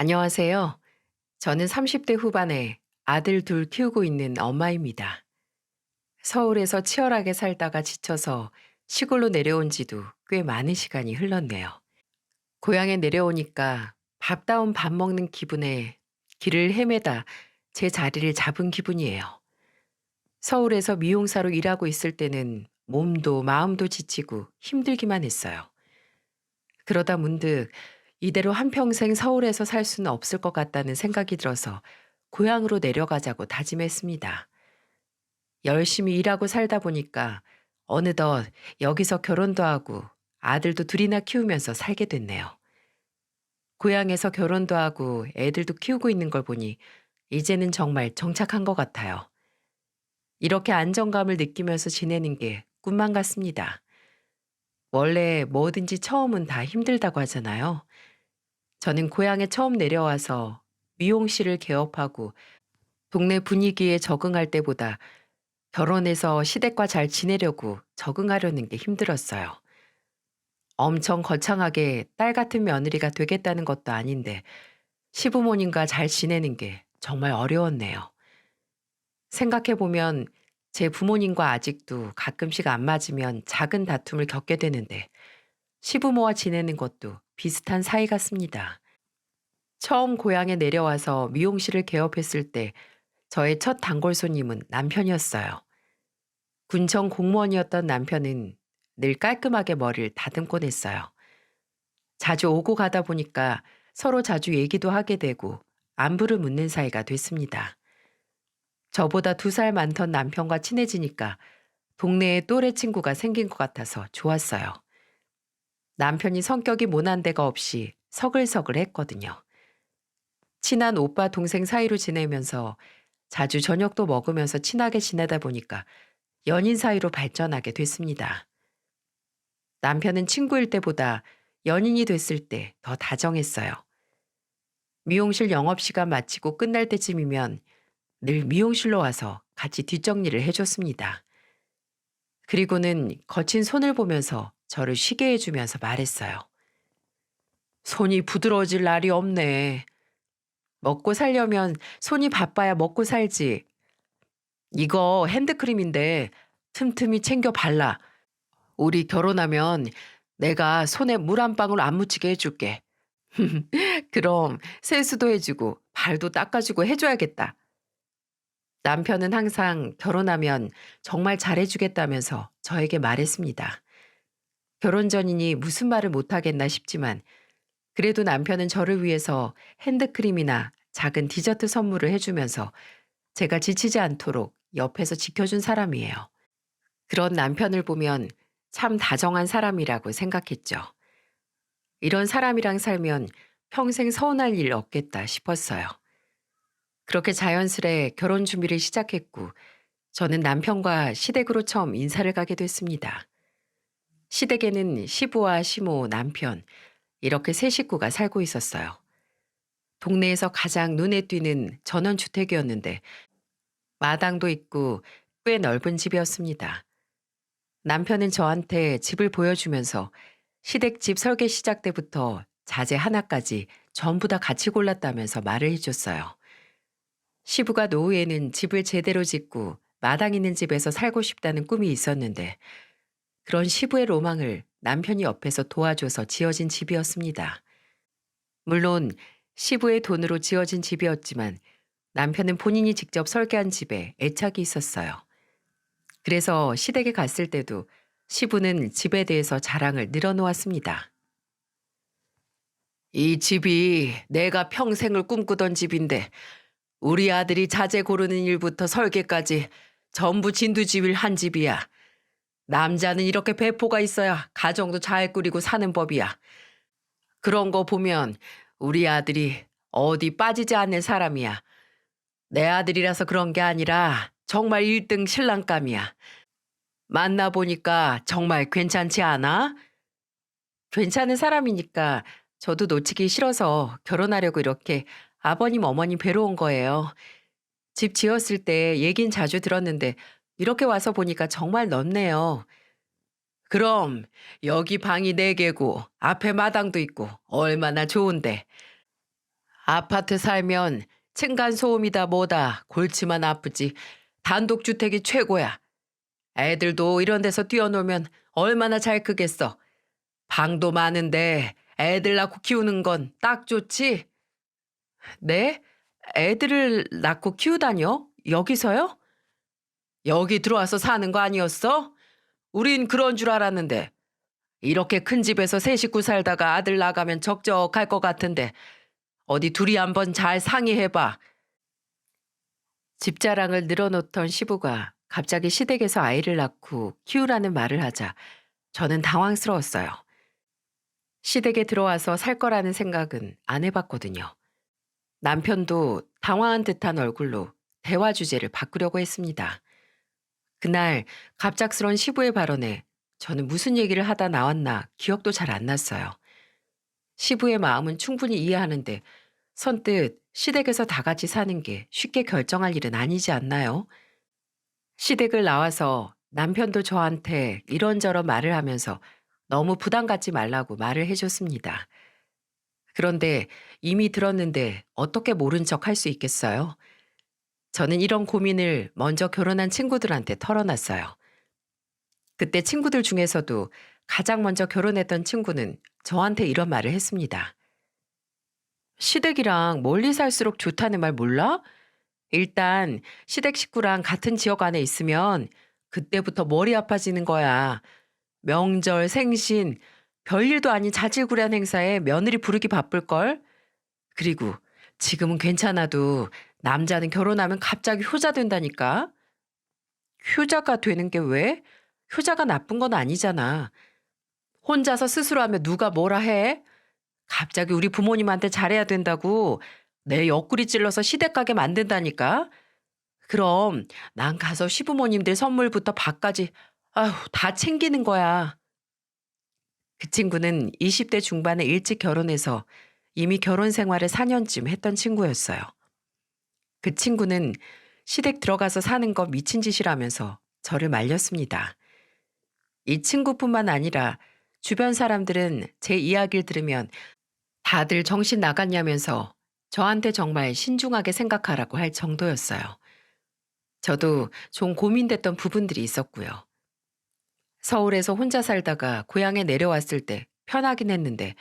안녕하세요. 저는 30대 후반에 아들 둘 키우고 있는 엄마입니다. 서울에서 치열하게 살다가 지쳐서 시골로 내려온 지도 꽤 많은 시간이 흘렀네요. 고향에 내려오니까 밥다운 밥 먹는 기분에 길을 헤매다 제 자리를 잡은 기분이에요. 서울에서 미용사로 일하고 있을 때는 몸도 마음도 지치고 힘들기만 했어요. 그러다 문득 이대로 한평생 서울에서 살 수는 없을 것 같다는 생각이 들어서 고향으로 내려가자고 다짐했습니다. 열심히 일하고 살다 보니까 어느덧 여기서 결혼도 하고 아들도 둘이나 키우면서 살게 됐네요. 고향에서 결혼도 하고 애들도 키우고 있는 걸 보니 이제는 정말 정착한 것 같아요. 이렇게 안정감을 느끼면서 지내는 게 꿈만 같습니다. 원래 뭐든지 처음은 다 힘들다고 하잖아요. 저는 고향에 처음 내려와서 미용실을 개업하고 동네 분위기에 적응할 때보다 결혼해서 시댁과 잘 지내려고 적응하려는 게 힘들었어요. 엄청 거창하게 딸 같은 며느리가 되겠다는 것도 아닌데 시부모님과 잘 지내는 게 정말 어려웠네요. 생각해보면 제 부모님과 아직도 가끔씩 안 맞으면 작은 다툼을 겪게 되는데 시부모와 지내는 것도 비슷한 사이 같습니다. 처음 고향에 내려와서 미용실을 개업했을 때 저의 첫 단골 손님은 남편이었어요. 군청 공무원이었던 남편은 늘 깔끔하게 머리를 다듬곤 했어요. 자주 오고 가다 보니까 서로 자주 얘기도 하게 되고 안부를 묻는 사이가 됐습니다. 저보다 2살 많던 남편과 친해지니까 동네에 또래 친구가 생긴 것 같아서 좋았어요. 남편이 성격이 모난 데가 없이 서글서글 했거든요. 친한 오빠 동생 사이로 지내면서 자주 저녁도 먹으면서 친하게 지내다 보니까 연인 사이로 발전하게 됐습니다. 남편은 친구일 때보다 연인이 됐을 때 더 다정했어요. 미용실 영업시간 마치고 끝날 때쯤이면 늘 미용실로 와서 같이 뒷정리를 해줬습니다. 그리고는 거친 손을 보면서 저를 쉬게 해주면서 말했어요. 손이 부드러워질 날이 없네. 먹고 살려면 손이 바빠야 먹고 살지. 이거 핸드크림인데 틈틈이 챙겨 발라. 우리 결혼하면 내가 손에 물 한 방울 안 묻히게 해줄게. 그럼 세수도 해주고 발도 닦아주고 해줘야겠다. 남편은 항상 결혼하면 정말 잘해주겠다면서 저에게 말했습니다. 결혼 전이니 무슨 말을 못하겠나 싶지만 그래도 남편은 저를 위해서 핸드크림이나 작은 디저트 선물을 해주면서 제가 지치지 않도록 옆에서 지켜준 사람이에요. 그런 남편을 보면 참 다정한 사람이라고 생각했죠. 이런 사람이랑 살면 평생 서운할 일 없겠다 싶었어요. 그렇게 자연스레 결혼 준비를 시작했고, 저는 남편과 시댁으로 처음 인사를 가게 됐습니다. 시댁에는 시부와 시모, 남편, 이렇게 세 식구가 살고 있었어요. 동네에서 가장 눈에 띄는 전원주택이었는데, 마당도 있고 꽤 넓은 집이었습니다. 남편은 저한테 집을 보여주면서 시댁 집 설계 시작 때부터 자재 하나까지 전부 다 같이 골랐다면서 말을 해줬어요. 시부가 노후에는 집을 제대로 짓고 마당 있는 집에서 살고 싶다는 꿈이 있었는데 그런 시부의 로망을 남편이 옆에서 도와줘서 지어진 집이었습니다. 물론 시부의 돈으로 지어진 집이었지만 남편은 본인이 직접 설계한 집에 애착이 있었어요. 그래서 시댁에 갔을 때도 시부는 집에 대해서 자랑을 늘어놓았습니다. 이 집이 내가 평생을 꿈꾸던 집인데 우리 아들이 자재 고르는 일부터 설계까지 전부 진두지휘를 한 집이야. 남자는 이렇게 배포가 있어야 가정도 잘 꾸리고 사는 법이야. 그런 거 보면 우리 아들이 어디 빠지지 않는 사람이야. 내 아들이라서 그런 게 아니라 정말 1등 신랑감이야. 만나보니까 정말 괜찮지 않아? 괜찮은 사람이니까 저도 놓치기 싫어서 결혼하려고 이렇게 아버님, 어머님 뵈러 온 거예요. 집 지었을 때 얘긴 자주 들었는데 이렇게 와서 보니까 정말 넓네요. 그럼 여기 방이 4개고 앞에 마당도 있고 얼마나 좋은데. 아파트 살면 층간소음이다 뭐다 골치만 아프지. 단독주택이 최고야. 애들도 이런 데서 뛰어놀면 얼마나 잘 크겠어. 방도 많은데 애들 낳고 키우는 건 딱 좋지? 네? 애들을 낳고 키우다뇨? 여기서요? 여기 들어와서 사는 거 아니었어? 우린 그런 줄 알았는데. 이렇게 큰 집에서 세 식구 살다가 아들 나가면 적적할 것 같은데 어디 둘이 한번 잘 상의해봐. 집자랑을 늘어놓던 시부가 갑자기 시댁에서 아이를 낳고 키우라는 말을 하자 저는 당황스러웠어요. 시댁에 들어와서 살 거라는 생각은 안 해봤거든요. 남편도 당황한 듯한 얼굴로 대화 주제를 바꾸려고 했습니다. 그날 갑작스런 시부의 발언에 저는 무슨 얘기를 하다 나왔나 기억도 잘 안 났어요. 시부의 마음은 충분히 이해하는데 선뜻 시댁에서 다 같이 사는 게 쉽게 결정할 일은 아니지 않나요? 시댁을 나와서 남편도 저한테 이런저런 말을 하면서 너무 부담 갖지 말라고 말을 해줬습니다. 그런데 이미 들었는데 어떻게 모른 척 할 수 있겠어요? 저는 이런 고민을 먼저 결혼한 친구들한테 털어놨어요. 그때 친구들 중에서도 가장 먼저 결혼했던 친구는 저한테 이런 말을 했습니다. 시댁이랑 멀리 살수록 좋다는 말 몰라? 일단 시댁 식구랑 같은 지역 안에 있으면 그때부터 머리 아파지는 거야. 명절, 생신, 별일도 아닌 자질구레한 행사에 며느리 부르기 바쁠걸? 그리고 지금은 괜찮아도 남자는 결혼하면 갑자기 효자 된다니까? 효자가 되는 게 왜? 효자가 나쁜 건 아니잖아. 혼자서 스스로 하면 누가 뭐라 해? 갑자기 우리 부모님한테 잘해야 된다고 내 옆구리 찔러서 시댁 가게 만든다니까? 그럼 난 가서 시부모님들 선물부터 밥까지 아휴 다 챙기는 거야. 그 친구는 20대 중반에 일찍 결혼해서 이미 결혼 생활을 4년쯤 했던 친구였어요. 그 친구는 시댁 들어가서 사는 거 미친 짓이라면서 저를 말렸습니다. 이 친구뿐만 아니라 주변 사람들은 제 이야기를 들으면 다들 정신 나갔냐면서 저한테 정말 신중하게 생각하라고 할 정도였어요. 저도 좀 고민됐던 부분들이 있었고요. 서울에서 혼자 살다가 고향에 내려왔을 때 편하긴 했는데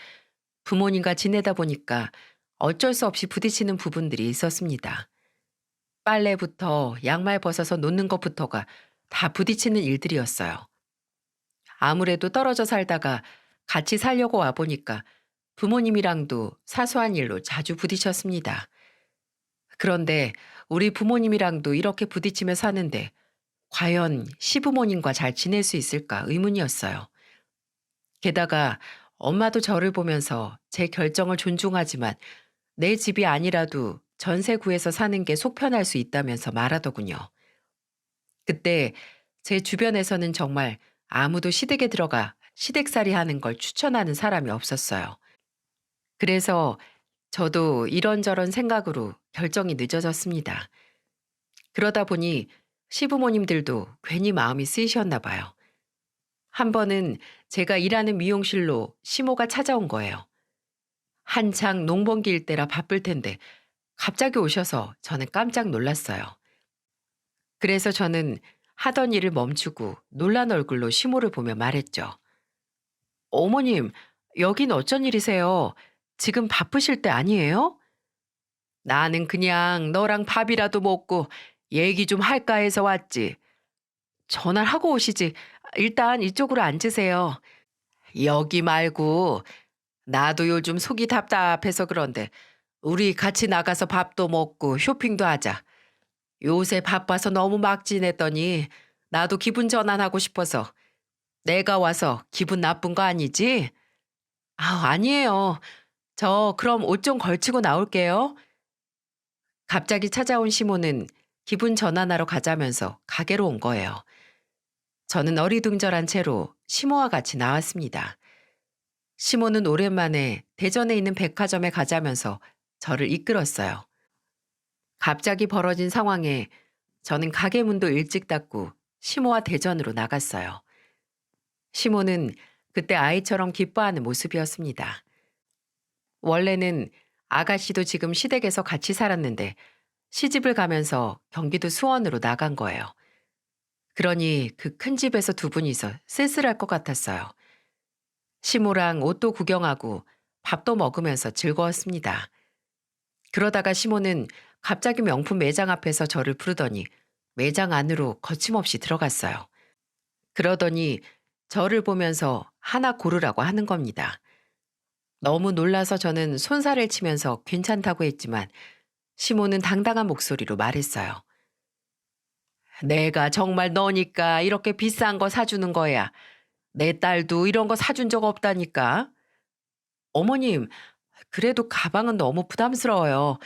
부모님과 지내다 보니까 어쩔 수 없이 부딪히는 부분들이 있었습니다. 빨래부터 양말 벗어서 놓는 것부터가 다 부딪히는 일들이었어요. 아무래도 떨어져 살다가 같이 살려고 와보니까 부모님이랑도 사소한 일로 자주 부딪혔습니다. 그런데 우리 부모님이랑도 이렇게 부딪히며 사는데 과연 시부모님과 잘 지낼 수 있을까 의문이었어요. 게다가 엄마도 저를 보면서 제 결정을 존중하지만 내 집이 아니라도 전세 구해서 사는 게 속 편할 수 있다면서 말하더군요. 그때 제 주변에서는 정말 아무도 시댁에 들어가 시댁살이 하는 걸 추천하는 사람이 없었어요. 그래서 저도 이런저런 생각으로 결정이 늦어졌습니다. 그러다 보니 시부모님들도 괜히 마음이 쓰이셨나 봐요. 한 번은 제가 일하는 미용실로 시모가 찾아온 거예요. 한창 농번기일 때라 바쁠 텐데 갑자기 오셔서 저는 깜짝 놀랐어요. 그래서 저는 하던 일을 멈추고 놀란 얼굴로 시모를 보며 말했죠. 어머님, 여긴 어쩐 일이세요? 지금 바쁘실 때 아니에요? 나는 그냥 너랑 밥이라도 먹고 얘기 좀 할까 해서 왔지. 전화를 하고 오시지. 일단 이쪽으로 앉으세요. 여기 말고 나도 요즘 속이 답답해서 그런데 우리 같이 나가서 밥도 먹고 쇼핑도 하자. 요새 바빠서 너무 막 지냈더니 나도 기분 전환하고 싶어서 내가 와서 기분 나쁜 거 아니지? 아, 아니에요. 저 그럼 옷 좀 걸치고 나올게요. 갑자기 찾아온 시모는 기분 전환하러 가자면서 가게로 온 거예요. 저는 어리둥절한 채로 시모와 같이 나왔습니다. 시모는 오랜만에 대전에 있는 백화점에 가자면서 저를 이끌었어요. 갑자기 벌어진 상황에 저는 가게 문도 일찍 닫고 시모와 대전으로 나갔어요. 시모는 그때 아이처럼 기뻐하는 모습이었습니다. 원래는 아가씨도 지금 시댁에서 같이 살았는데 시집을 가면서 경기도 수원으로 나간 거예요. 그러니 그 큰 집에서 두 분이서 쓸쓸할 것 같았어요. 시모랑 옷도 구경하고 밥도 먹으면서 즐거웠습니다. 그러다가 시모는 갑자기 명품 매장 앞에서 저를 부르더니 매장 안으로 거침없이 들어갔어요. 그러더니 저를 보면서 하나 고르라고 하는 겁니다. 너무 놀라서 저는 손살을 치면서 괜찮다고 했지만 시모는 당당한 목소리로 말했어요. 내가 정말 너니까 이렇게 비싼 거 사주는 거야. 내 딸도 이런 거 사준 적 없다니까. 어머님, 그래도 가방은 너무 부담스러워요.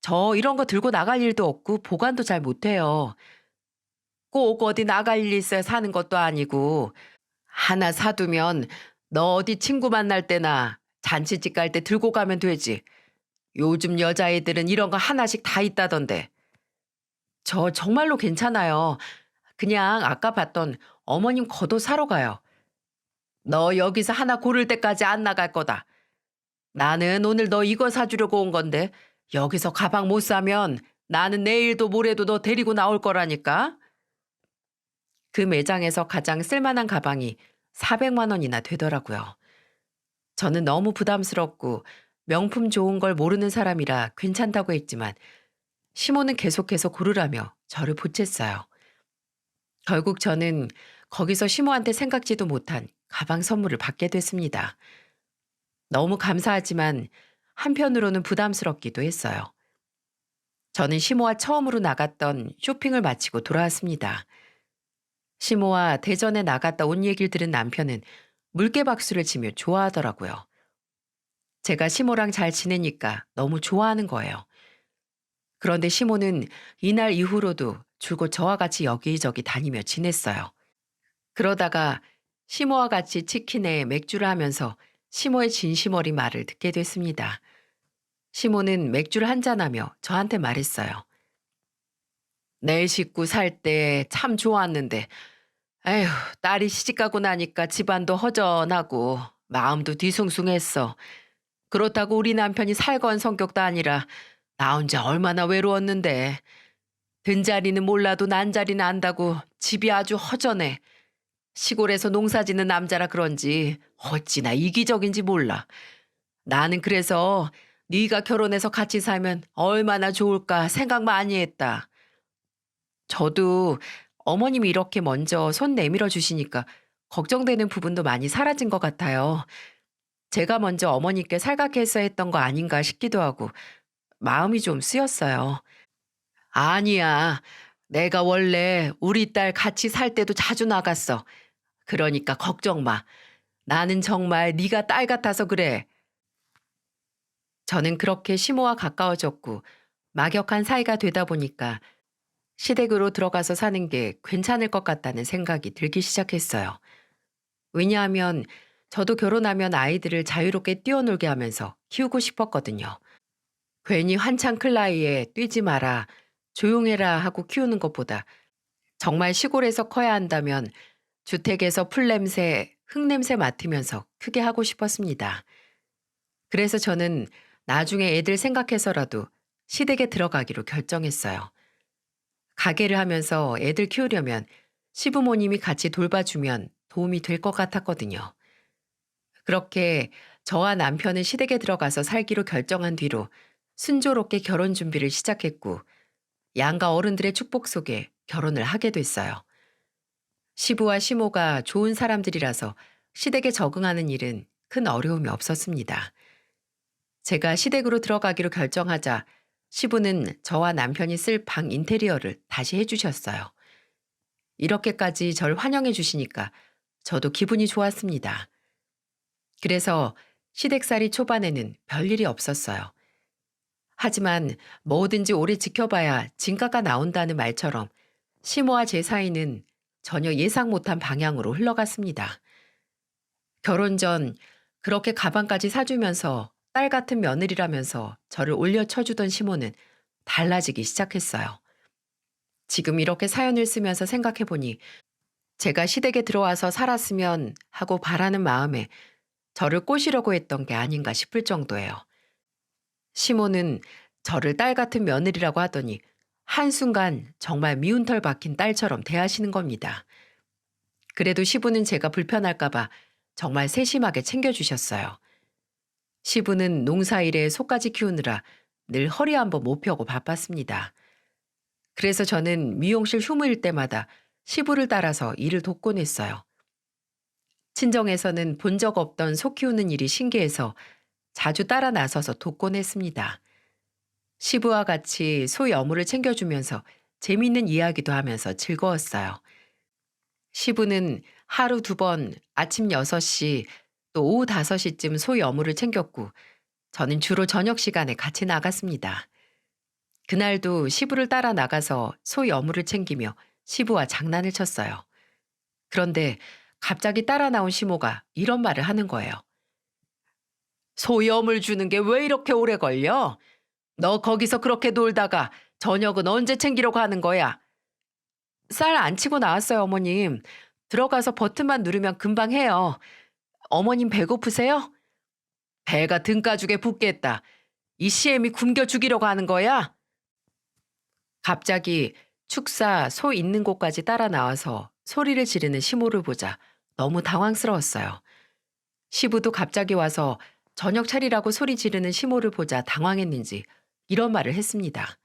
저 이런 거 들고 나갈 일도 없고 보관도 잘 못해요. 꼭 어디 나갈 일 있어야 사는 것도 아니고 하나 사두면 너 어디 친구 만날 때나 잔치집 갈 때 들고 가면 되지. 요즘 여자애들은 이런 거 하나씩 다 있다던데. 저 정말로 괜찮아요. 그냥 아까 봤던 어머님 겉옷 사러 가요. 너 여기서 하나 고를 때까지 안 나갈 거다. 나는 오늘 너 이거 사주려고 온 건데 여기서 가방 못 사면 나는 내일도 모레도 너 데리고 나올 거라니까. 그 매장에서 가장 쓸만한 가방이 400만 원이나 되더라고요. 저는 너무 부담스럽고 명품 좋은 걸 모르는 사람이라 괜찮다고 했지만 시모는 계속해서 고르라며 저를 보챘어요. 결국 저는 거기서 시모한테 생각지도 못한 가방 선물을 받게 됐습니다. 너무 감사하지만 한편으로는 부담스럽기도 했어요. 저는 시모와 처음으로 나갔던 쇼핑을 마치고 돌아왔습니다. 시모와 대전에 나갔다 온 얘기를 들은 남편은 물개박수를 치며 좋아하더라고요. 제가 시모랑 잘 지내니까 너무 좋아하는 거예요. 그런데 시모는 이날 이후로도 줄곧 저와 같이 여기저기 다니며 지냈어요. 그러다가 시모와 같이 치킨에 맥주를 하면서 시모의 진심 어린 말을 듣게 됐습니다. 시모는 맥주를 한잔하며 저한테 말했어요. 내 식구 살 때 참 좋았는데 에휴, 딸이 시집가고 나니까 집안도 허전하고 마음도 뒤숭숭했어. 그렇다고 우리 남편이 살건 성격도 아니라 나 혼자 얼마나 외로웠는데 든자리는 몰라도 난자리는 안다고 집이 아주 허전해. 시골에서 농사짓는 남자라 그런지 어찌나 이기적인지 몰라. 나는 그래서 네가 결혼해서 같이 살면 얼마나 좋을까 생각 많이 했다. 저도 어머님이 이렇게 먼저 손 내밀어 주시니까 걱정되는 부분도 많이 사라진 것 같아요. 제가 먼저 어머니께 살갑게 했던 거 아닌가 싶기도 하고 마음이 좀 쓰였어요. 아니야. 내가 원래 우리 딸 같이 살 때도 자주 나갔어. 그러니까 걱정 마. 나는 정말 네가 딸 같아서 그래. 저는 그렇게 시모와 가까워졌고 막역한 사이가 되다 보니까 시댁으로 들어가서 사는 게 괜찮을 것 같다는 생각이 들기 시작했어요. 왜냐하면 저도 결혼하면 아이들을 자유롭게 뛰어놀게 하면서 키우고 싶었거든요. 괜히 한창 클 나이에 뛰지 마라, 조용해라 하고 키우는 것보다 정말 시골에서 커야 한다면 주택에서 풀냄새, 흙냄새 맡으면서 크게 하고 싶었습니다. 그래서 저는 나중에 애들 생각해서라도 시댁에 들어가기로 결정했어요. 가게를 하면서 애들 키우려면 시부모님이 같이 돌봐주면 도움이 될 것 같았거든요. 그렇게 저와 남편은 시댁에 들어가서 살기로 결정한 뒤로 순조롭게 결혼 준비를 시작했고 양가 어른들의 축복 속에 결혼을 하게 됐어요. 시부와 시모가 좋은 사람들이라서 시댁에 적응하는 일은 큰 어려움이 없었습니다. 제가 시댁으로 들어가기로 결정하자 시부는 저와 남편이 쓸 방 인테리어를 다시 해주셨어요. 이렇게까지 절 환영해 주시니까 저도 기분이 좋았습니다. 그래서 시댁살이 초반에는 별일이 없었어요. 하지만 뭐든지 오래 지켜봐야 진가가 나온다는 말처럼 시모와 제 사이는 전혀 예상 못한 방향으로 흘러갔습니다. 결혼 전 그렇게 가방까지 사주면서 딸 같은 며느리라면서 저를 올려 쳐주던 시모는 달라지기 시작했어요. 지금 이렇게 사연을 쓰면서 생각해보니 제가 시댁에 들어와서 살았으면 하고 바라는 마음에 저를 꼬시려고 했던 게 아닌가 싶을 정도예요. 시모는 저를 딸 같은 며느리라고 하더니 한순간 정말 미운 털 박힌 딸처럼 대하시는 겁니다. 그래도 시부는 제가 불편할까봐 정말 세심하게 챙겨주셨어요. 시부는 농사일에 소까지 키우느라 늘 허리 한번 못 펴고 바빴습니다. 그래서 저는 미용실 휴무일 때마다 시부를 따라서 일을 돕곤 했어요. 친정에서는 본 적 없던 소 키우는 일이 신기해서 자주 따라 나서서 돕곤 했습니다. 시부와 같이 소 여물을 챙겨주면서 재미있는 이야기도 하면서 즐거웠어요. 시부는 하루 2번 아침 6시 또 오후 5시쯤 소 여물을 챙겼고 저는 주로 저녁 시간에 같이 나갔습니다. 그날도 시부를 따라 나가서 소 여물을 챙기며 시부와 장난을 쳤어요. 그런데 갑자기 따라 나온 시모가 이런 말을 하는 거예요. 소 여물 주는 게 왜 이렇게 오래 걸려? 너 거기서 그렇게 놀다가 저녁은 언제 챙기려고 하는 거야? 쌀 안 치고 나왔어요, 어머님. 들어가서 버튼만 누르면 금방 해요. 어머님 배고프세요? 배가 등가죽에 붙겠다. 이 시엠이 굶겨 죽이려고 하는 거야? 갑자기 축사 소 있는 곳까지 따라 나와서 소리를 지르는 시모를 보자 너무 당황스러웠어요. 시부도 갑자기 와서 저녁 차리라고 소리 지르는 시모를 보자 당황했는지 이런 말을 했습니다.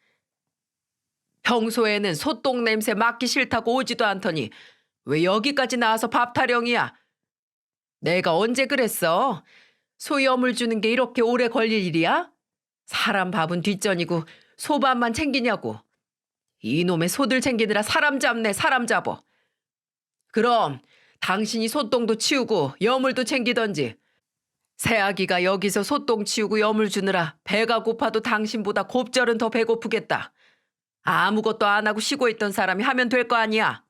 평소에는 소똥 냄새 맡기 싫다고 오지도 않더니 왜 여기까지 나와서 밥 타령이야? 내가 언제 그랬어? 소염을 주는 게 이렇게 오래 걸릴 일이야? 사람 밥은 뒷전이고 소밥만 챙기냐고. 이놈의 소들 챙기느라 사람 잡네 사람 잡어. 그럼 당신이 소똥도 치우고 여물도 챙기던지. 새아기가 여기서 소똥 치우고 여물 주느라 배가 고파도 당신보다 곱절은 더 배고프겠다. 아무것도 안 하고 쉬고 있던 사람이 하면 될 거 아니야.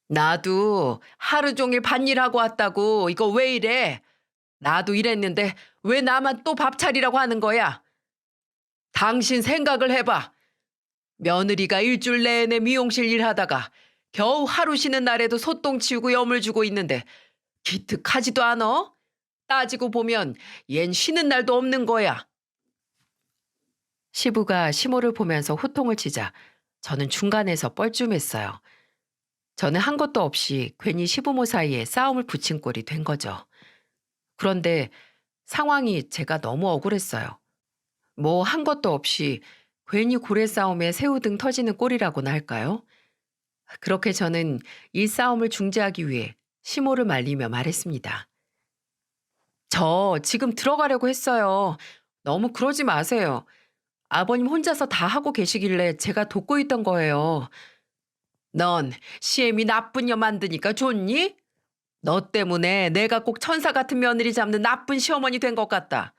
나도 하루 종일 밭일하고 왔다고 이거 왜 이래? 나도 이랬는데 왜 나만 또 밥 차리라고 하는 거야? 당신 생각을 해봐. 며느리가 일주일 내내 미용실 일하다가 겨우 하루 쉬는 날에도 소똥 치우고 여물 주고 있는데 기특하지도 않아? 따지고 보면 얜 쉬는 날도 없는 거야. 시부가 시모를 보면서 호통을 치자 저는 중간에서 뻘쭘했어요. 저는 한 것도 없이 괜히 시부모 사이에 싸움을 붙인 꼴이 된 거죠. 그런데 상황이 제가 너무 억울했어요. 뭐 한 것도 없이 괜히 고래 싸움에 새우등 터지는 꼴이라고나 할까요? 그렇게 저는 이 싸움을 중재하기 위해 시모를 말리며 말했습니다. 저 지금 들어가려고 했어요. 너무 그러지 마세요. 아버님 혼자서 다 하고 계시길래 제가 돕고 있던 거예요. 넌 시엠이 나쁜 년 만드니까 좋니? 너 때문에 내가 꼭 천사 같은 며느리 잡는 나쁜 시어머니 된 것 같다.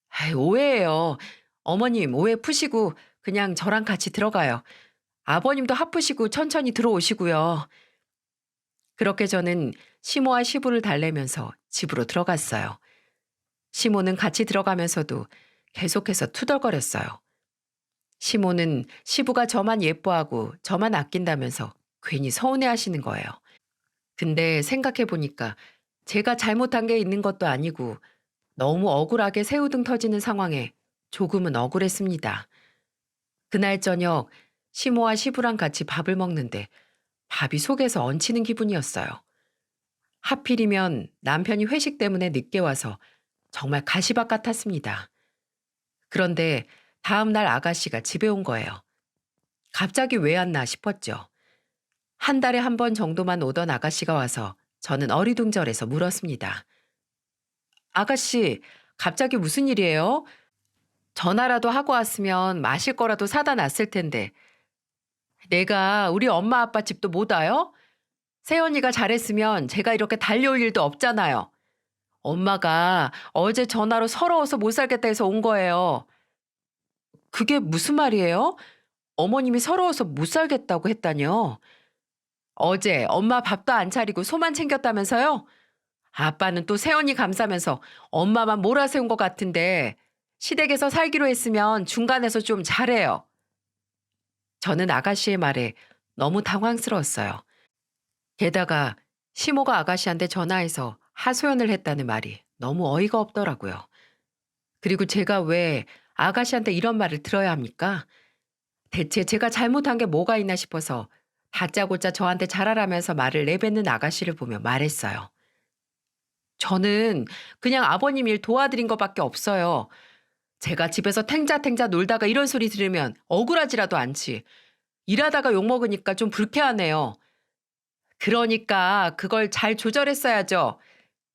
아이, 오해예요. 어머님 오해 푸시고 그냥 저랑 같이 들어가요. 아버님도 하프시고 천천히 들어오시고요. 그렇게 저는 시모와 시부를 달래면서 집으로 들어갔어요. 시모는 같이 들어가면서도 계속해서 투덜거렸어요. 시모는 시부가 저만 예뻐하고 저만 아낀다면서 괜히 서운해하시는 거예요. 근데 생각해보니까 제가 잘못한 게 있는 것도 아니고 너무 억울하게 새우등 터지는 상황에 조금은 억울했습니다. 그날 저녁 시모와 시부랑 같이 밥을 먹는데 밥이 속에서 얹히는 기분이었어요. 하필이면 남편이 회식 때문에 늦게 와서 정말 가시밭 같았습니다. 그런데 다음 날 아가씨가 집에 온 거예요. 갑자기 왜 왔나 싶었죠. 한 달에 한 번 정도만 오던 아가씨가 와서 저는 어리둥절해서 물었습니다. 아가씨, 갑자기 무슨 일이에요? 전화라도 하고 왔으면 마실 거라도 사다 놨을 텐데. 내가 우리 엄마 아빠 집도 못 와요? 새언니가 잘했으면 제가 이렇게 달려올 일도 없잖아요. 엄마가 어제 전화로 서러워서 못 살겠다 해서 온 거예요. 그게 무슨 말이에요? 어머님이 서러워서 못 살겠다고 했다뇨? 어제 엄마 밥도 안 차리고 소만 챙겼다면서요? 아빠는 또 새언니 감싸면서 엄마만 몰아세운 것 같은데 시댁에서 살기로 했으면 중간에서 좀 잘해요. 저는 아가씨의 말에 너무 당황스러웠어요. 게다가 시모가 아가씨한테 전화해서 하소연을 했다는 말이 너무 어이가 없더라고요. 그리고 제가 왜 아가씨한테 이런 말을 들어야 합니까? 대체 제가 잘못한 게 뭐가 있나 싶어서 다짜고짜 저한테 잘하라면서 말을 내뱉는 아가씨를 보며 말했어요. 저는 그냥 아버님 일 도와드린 것밖에 없어요. 제가 집에서 탱자탱자 놀다가 이런 소리 들으면 억울하지라도 않지. 일하다가 욕먹으니까 좀 불쾌하네요. 그러니까 그걸 잘 조절했어야죠.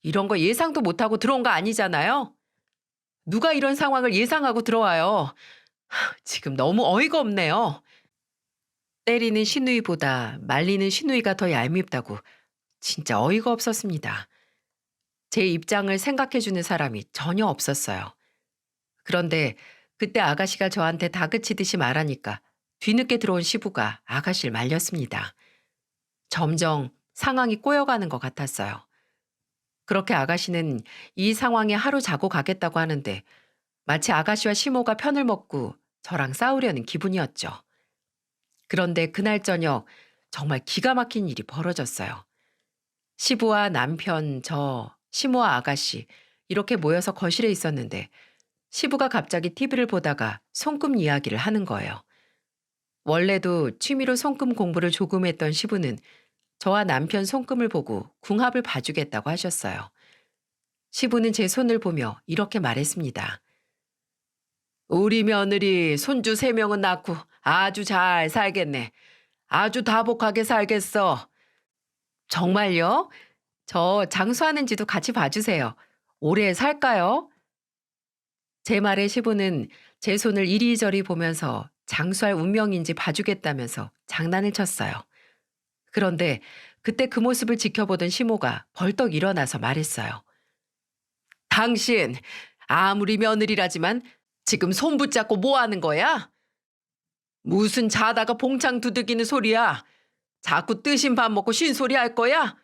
이런 거 예상도 못하고 들어온 거 아니잖아요. 누가 이런 상황을 예상하고 들어와요. 지금 너무 어이가 없네요. 때리는 시누이보다 말리는 시누이가 더 얄밉다고 진짜 어이가 없었습니다. 제 입장을 생각해주는 사람이 전혀 없었어요. 그런데 그때 아가씨가 저한테 다그치듯이 말하니까 뒤늦게 들어온 시부가 아가씨를 말렸습니다. 점점 상황이 꼬여가는 것 같았어요. 그렇게 아가씨는 이 상황에 하루 자고 가겠다고 하는데 마치 아가씨와 시모가 편을 먹고 저랑 싸우려는 기분이었죠. 그런데 그날 저녁 정말 기가 막힌 일이 벌어졌어요. 시부와 남편, 저, 시모와 아가씨 이렇게 모여서 거실에 있었는데 시부가 갑자기 TV를 보다가 손금 이야기를 하는 거예요. 원래도 취미로 손금 공부를 조금 했던 시부는 저와 남편 손금을 보고 궁합을 봐주겠다고 하셨어요. 시부는 제 손을 보며 이렇게 말했습니다. 우리 며느리 손주 3명은 낳고 아주 잘 살겠네. 아주 다복하게 살겠어. 정말요? 저 장수하는지도 같이 봐주세요. 오래 살까요? 제 말에 시부는 제 손을 이리저리 보면서 장수할 운명인지 봐주겠다면서 장난을 쳤어요. 그런데 그때 그 모습을 지켜보던 시모가 벌떡 일어나서 말했어요. 당신 아무리 며느리라지만 지금 손 붙잡고 뭐 하는 거야? 무슨 자다가 봉창 두들기는 소리야? 자꾸 뜨신 밥 먹고 쉰 소리 할 거야?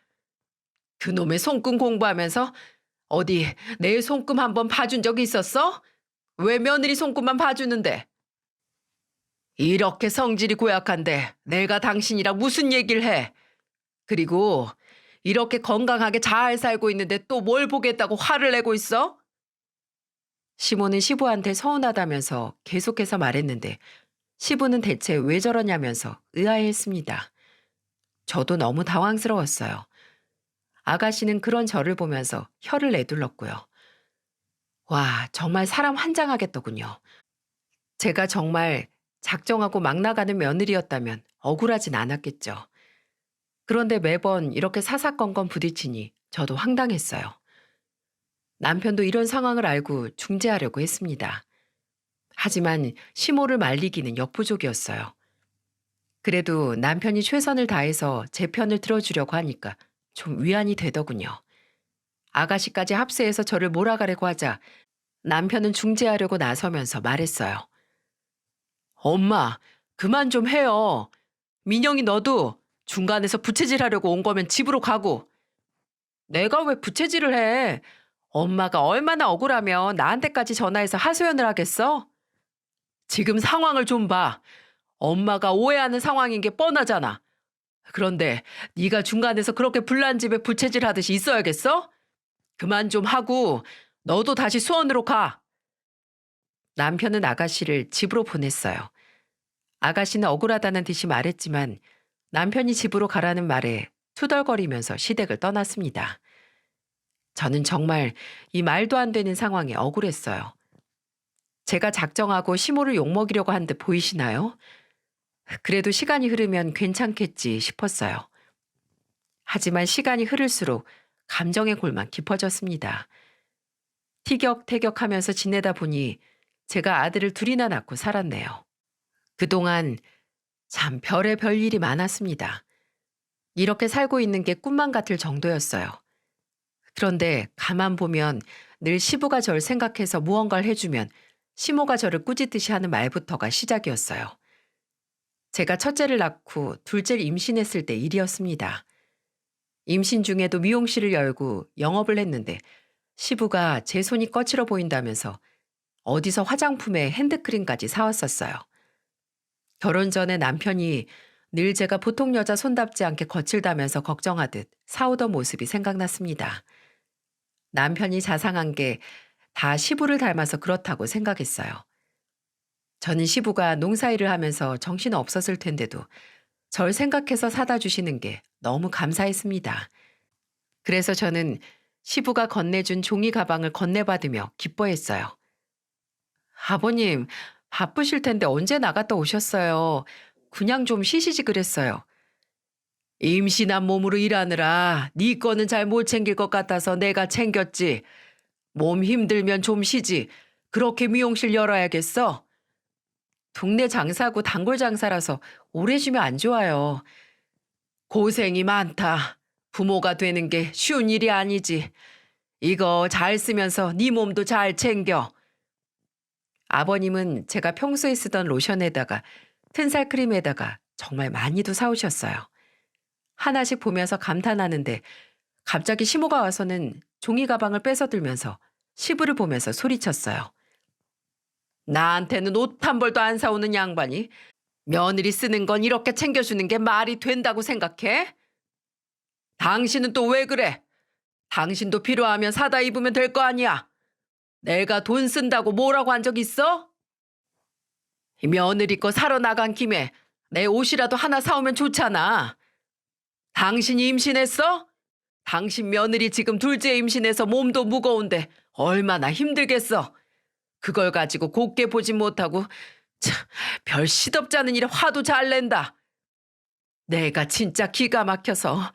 그놈의 손금 공부하면서 어디 내 손금 한번 봐준 적이 있었어? 왜 며느리 손금만 봐주는데? 이렇게 성질이 고약한데 내가 당신이랑 무슨 얘기를 해? 그리고 이렇게 건강하게 잘 살고 있는데 또 뭘 보겠다고 화를 내고 있어? 시모는 시부한테 서운하다면서 계속해서 말했는데 시부는 대체 왜 저러냐면서 의아해했습니다. 저도 너무 당황스러웠어요. 아가씨는 그런 저를 보면서 혀를 내둘렀고요. 와, 정말 사람 환장하겠더군요. 제가 정말 작정하고 막 나가는 며느리였다면 억울하진 않았겠죠. 그런데 매번 이렇게 사사건건 부딪히니 저도 황당했어요. 남편도 이런 상황을 알고 중재하려고 했습니다. 하지만 시모를 말리기는 역부족이었어요. 그래도 남편이 최선을 다해서 제 편을 들어주려고 하니까 좀 위안이 되더군요. 아가씨까지 합세해서 저를 몰아가려고 하자 남편은 중재하려고 나서면서 말했어요. 엄마, 그만 좀 해요. 민영이 너도 중간에서 부채질하려고 온 거면 집으로 가고. 내가 왜 부채질을 해? 엄마가 얼마나 억울하면 나한테까지 전화해서 하소연을 하겠어? 지금 상황을 좀 봐. 엄마가 오해하는 상황인 게 뻔하잖아. 그런데 네가 중간에서 그렇게 불난 집에 부채질 하듯이 있어야겠어? 그만 좀 하고 너도 다시 수원으로 가. 남편은 아가씨를 집으로 보냈어요. 아가씨는 억울하다는 듯이 말했지만 남편이 집으로 가라는 말에 투덜거리면서 시댁을 떠났습니다. 저는 정말 이 말도 안 되는 상황에 억울했어요. 제가 작정하고 시모를 욕먹이려고 한 듯 보이시나요? 그래도 시간이 흐르면 괜찮겠지 싶었어요. 하지만 시간이 흐를수록 감정의 골만 깊어졌습니다. 티격태격하면서 지내다 보니 제가 아들을 둘이나 낳고 살았네요. 그동안 참 별의 일이 많았습니다. 이렇게 살고 있는 게 꿈만 같을 정도였어요. 그런데 가만 보면 늘 시부가 절 생각해서 무언가를 해주면 시모가 저를 꾸짖듯이 하는 말부터가 시작이었어요. 제가 첫째를 낳고 둘째를 임신했을 때 일이었습니다. 임신 중에도 미용실을 열고 영업을 했는데 시부가 제 손이 거칠어 보인다면서 어디서 화장품에 핸드크림까지 사왔었어요. 결혼 전에 남편이 늘 제가 보통 여자 손답지 않게 거칠다면서 걱정하듯 사오던 모습이 생각났습니다. 남편이 자상한 게 다 시부를 닮아서 그렇다고 생각했어요. 저는 시부가 농사일을 하면서 정신 없었을 텐데도 절 생각해서 사다 주시는 게 너무 감사했습니다. 그래서 저는 시부가 건네준 종이 가방을 건네받으며 기뻐했어요. 아버님, 바쁘실 텐데 언제 나갔다 오셨어요? 그냥 좀 쉬시지 그랬어요. 임신한 몸으로 일하느라 네 거는 잘 못 챙길 것 같아서 내가 챙겼지. 몸 힘들면 좀 쉬지. 그렇게 미용실 열어야겠어? 동네 장사고 단골 장사라서 오래 쉬면 안 좋아요. 고생이 많다. 부모가 되는 게 쉬운 일이 아니지. 이거 잘 쓰면서 네 몸도 잘 챙겨. 아버님은 제가 평소에 쓰던 로션에다가 튼살 크림에다가 정말 많이도 사오셨어요. 하나씩 보면서 감탄하는데 갑자기 시모가 와서는 종이 가방을 뺏어 들면서 시부를 보면서 소리쳤어요. 나한테는 옷 한 벌도 안 사오는 양반이 며느리 쓰는 건 이렇게 챙겨주는 게 말이 된다고 생각해? 당신은 또 왜 그래? 당신도 필요하면 사다 입으면 될 거 아니야. 내가 돈 쓴다고 뭐라고 한 적 있어? 이 며느리 거 사러 나간 김에 내 옷이라도 하나 사오면 좋잖아. 당신이 임신했어? 당신 며느리 지금 둘째 임신해서 몸도 무거운데 얼마나 힘들겠어. 그걸 가지고 곱게 보진 못하고 참, 별 시덥잖은 일에 화도 잘 낸다. 내가 진짜 기가 막혀서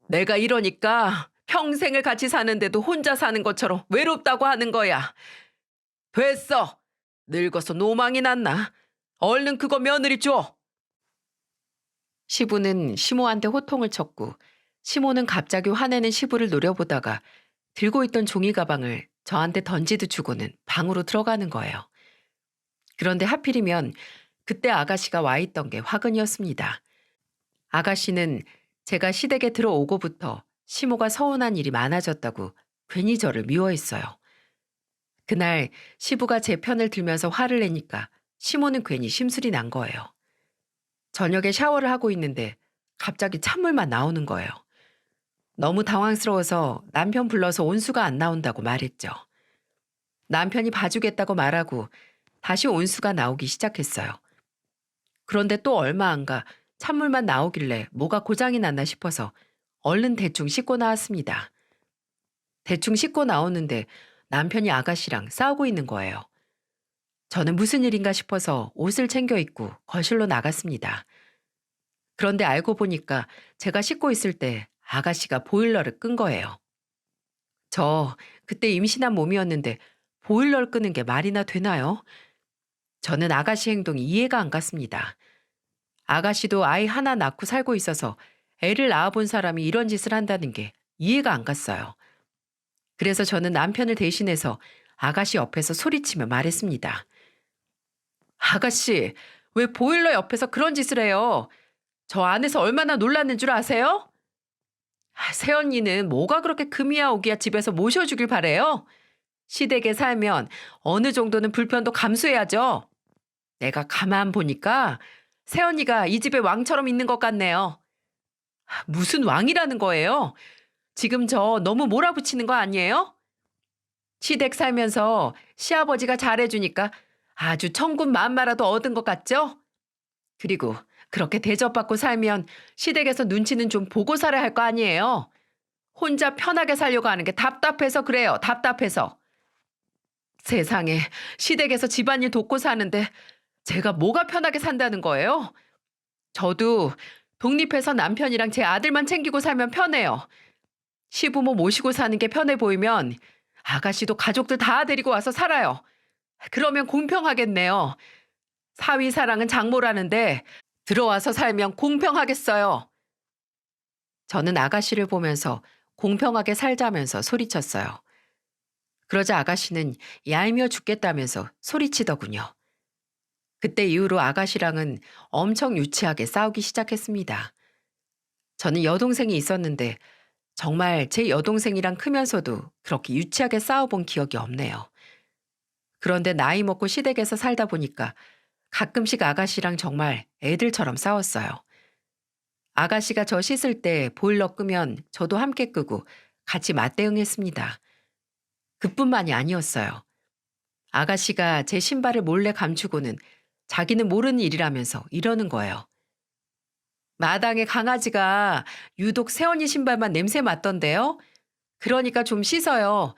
내가 이러니까 평생을 같이 사는데도 혼자 사는 것처럼 외롭다고 하는 거야. 됐어. 늙어서 노망이 났나? 얼른 그거 며느리 줘. 시부는 시모한테 호통을 쳤고 시모는 갑자기 화내는 시부를 노려보다가 들고 있던 종이 가방을 저한테 던지듯 주고는 방으로 들어가는 거예요. 그런데 하필이면 그때 아가씨가 와 있던 게 화근이었습니다. 아가씨는 제가 시댁에 들어오고부터 시모가 서운한 일이 많아졌다고 괜히 저를 미워했어요. 그날 시부가 제 편을 들면서 화를 내니까 시모는 괜히 심술이 난 거예요. 저녁에 샤워를 하고 있는데 갑자기 찬물만 나오는 거예요. 너무 당황스러워서 남편 불러서 온수가 안 나온다고 말했죠. 남편이 봐주겠다고 말하고 다시 온수가 나오기 시작했어요. 그런데 또 얼마 안 가 찬물만 나오길래 뭐가 고장이 났나 싶어서 얼른 대충 씻고 나왔습니다. 대충 씻고 나오는데 남편이 아가씨랑 싸우고 있는 거예요. 저는 무슨 일인가 싶어서 옷을 챙겨 입고 거실로 나갔습니다. 그런데 알고 보니까 제가 씻고 있을 때 아가씨가 보일러를 끈 거예요. 저 그때 임신한 몸이었는데 보일러를 끄는 게 말이나 되나요? 저는 아가씨 행동이 이해가 안 갔습니다. 아가씨도 아이 하나 낳고 살고 있어서 애를 낳아본 사람이 이런 짓을 한다는 게 이해가 안 갔어요. 그래서 저는 남편을 대신해서 아가씨 옆에서 소리치며 말했습니다. 아가씨, 왜 보일러 옆에서 그런 짓을 해요? 저 안에서 얼마나 놀랐는 줄 아세요? 새언니는 뭐가 그렇게 금이야 오기야 집에서 모셔주길 바래요? 시댁에 살면 어느 정도는 불편도 감수해야죠. 내가 가만 보니까 새언니가 이 집의 왕처럼 있는 것 같네요. 무슨 왕이라는 거예요? 지금 저 너무 몰아붙이는 거 아니에요? 시댁 살면서 시아버지가 잘해주니까 아주 천군 만마라도 얻은 것 같죠? 그리고 그렇게 대접받고 살면 시댁에서 눈치는 좀 보고 살아야 할 거 아니에요? 혼자 편하게 살려고 하는 게 답답해서 그래요. 답답해서. 세상에 시댁에서 집안일 돕고 사는데 제가 뭐가 편하게 산다는 거예요? 저도 독립해서 남편이랑 제 아들만 챙기고 살면 편해요. 시부모 모시고 사는 게 편해 보이면 아가씨도 가족들 다 데리고 와서 살아요. 그러면 공평하겠네요. 사위 사랑은 장모라는데 들어와서 살면 공평하겠어요. 저는 아가씨를 보면서 공평하게 살자면서 소리쳤어요. 그러자 아가씨는 얄미워 죽겠다면서 소리치더군요. 그때 이후로 아가씨랑은 엄청 유치하게 싸우기 시작했습니다. 저는 여동생이 있었는데 정말 제 여동생이랑 크면서도 그렇게 유치하게 싸워본 기억이 없네요. 그런데 나이 먹고 시댁에서 살다 보니까 가끔씩 아가씨랑 정말 애들처럼 싸웠어요. 아가씨가 저 씻을 때 보일러 끄면 저도 함께 끄고 같이 맞대응했습니다. 그뿐만이 아니었어요. 아가씨가 제 신발을 몰래 감추고는 자기는 모르는 일이라면서 이러는 거예요. 마당에 강아지가 유독 새언니 신발만 냄새 맡던데요. 그러니까 좀 씻어요.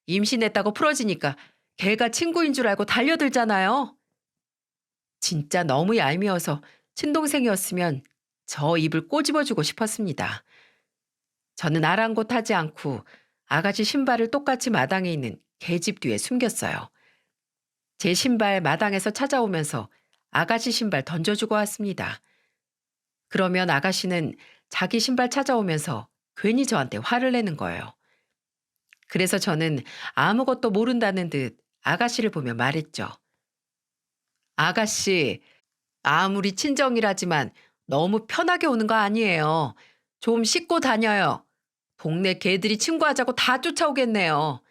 임신했다고 풀어지니까 걔가 친구인 줄 알고 달려들잖아요. 진짜 너무 얄미워서 친동생이었으면 저 입을 꼬집어주고 싶었습니다. 저는 아랑곳하지 않고 아가씨 신발을 똑같이 마당에 있는 개집 뒤에 숨겼어요. 제 신발 마당에서 찾아오면서 아가씨 신발 던져주고 왔습니다. 그러면 아가씨는 자기 신발 찾아오면서 괜히 저한테 화를 내는 거예요. 그래서 저는 아무것도 모른다는 듯 아가씨를 보며 말했죠. 아가씨, 아무리 친정이라지만 너무 편하게 오는 거 아니에요. 좀 씻고 다녀요. 동네 개들이 친구하자고 다 쫓아오겠네요.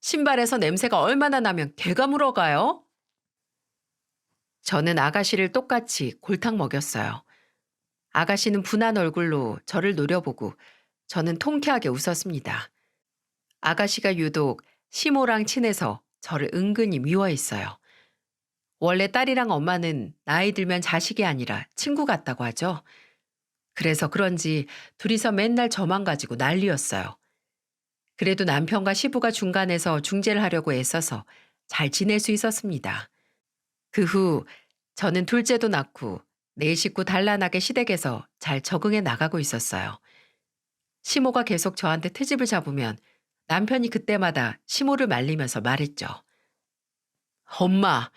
신발에서 냄새가 얼마나 나면 개가 물어가요? 저는 아가씨를 똑같이 골탕 먹였어요. 아가씨는 분한 얼굴로 저를 노려보고 저는 통쾌하게 웃었습니다. 아가씨가 유독 시모랑 친해서 저를 은근히 미워했어요. 원래 딸이랑 엄마는 나이 들면 자식이 아니라 친구 같다고 하죠. 그래서 그런지 둘이서 맨날 저만 가지고 난리였어요. 그래도 남편과 시부가 중간에서 중재를 하려고 애써서 잘 지낼 수 있었습니다. 그 후 저는 둘째도 낳고 네 식구 단란하게 시댁에서 잘 적응해 나가고 있었어요. 시모가 계속 저한테 트집을 잡으면 남편이 그때마다 시모를 말리면서 말했죠. 엄마,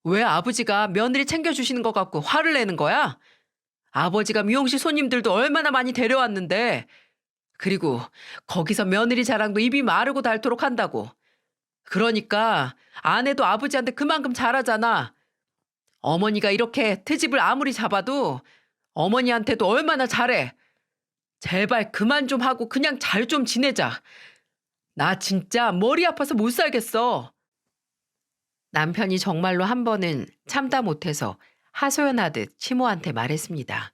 왜 아버지가 며느리 챙겨주시는 것 같고 화를 내는 거야? 아버지가 미용실 손님들도 얼마나 많이 데려왔는데. 그리고 거기서 며느리 자랑도 입이 마르고 닳도록 한다고. 그러니까 아내도 아버지한테 그만큼 잘하잖아. 어머니가 이렇게 트집을 아무리 잡아도 어머니한테도 얼마나 잘해. 제발 그만 좀 하고 그냥 잘 좀 지내자. 나 진짜 머리 아파서 못 살겠어. 남편이 정말로 한 번은 참다 못해서 하소연하듯 시모한테 말했습니다.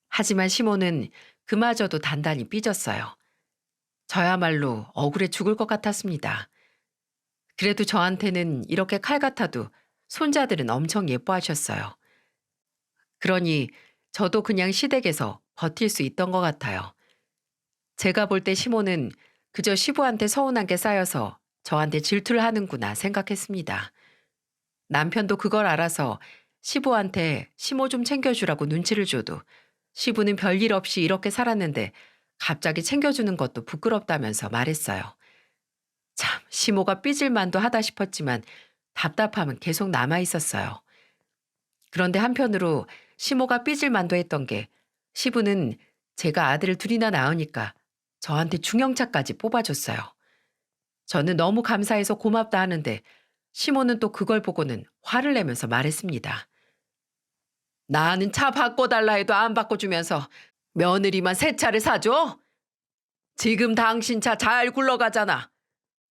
하지만 시모는 그마저도 단단히 삐졌어요. 저야말로 억울해 죽을 것 같았습니다. 그래도 저한테는 이렇게 칼 같아도 손자들은 엄청 예뻐하셨어요. 그러니 저도 그냥 시댁에서 버틸 수 있던 것 같아요. 제가 볼 때 시모는 그저 시부한테 서운한 게 쌓여서 저한테 질투를 하는구나 생각했습니다. 남편도 그걸 알아서 시부한테 시모 좀 챙겨주라고 눈치를 줘도 시부는 별일 없이 이렇게 살았는데 갑자기 챙겨주는 것도 부끄럽다면서 말했어요. 참, 시모가 삐질 만도 하다 싶었지만 답답함은 계속 남아 있었어요. 그런데 한편으로 시모가 삐질 만도 했던 게 시부는 제가 아들을 둘이나 낳으니까 저한테 중형차까지 뽑아줬어요. 저는 너무 감사해서 고맙다 하는데 시모는 또 그걸 보고는 화를 내면서 말했습니다. 나는 차 바꿔달라 해도 안 바꿔주면서 며느리만 새 차를 사줘? 지금 당신 차 잘 굴러가잖아.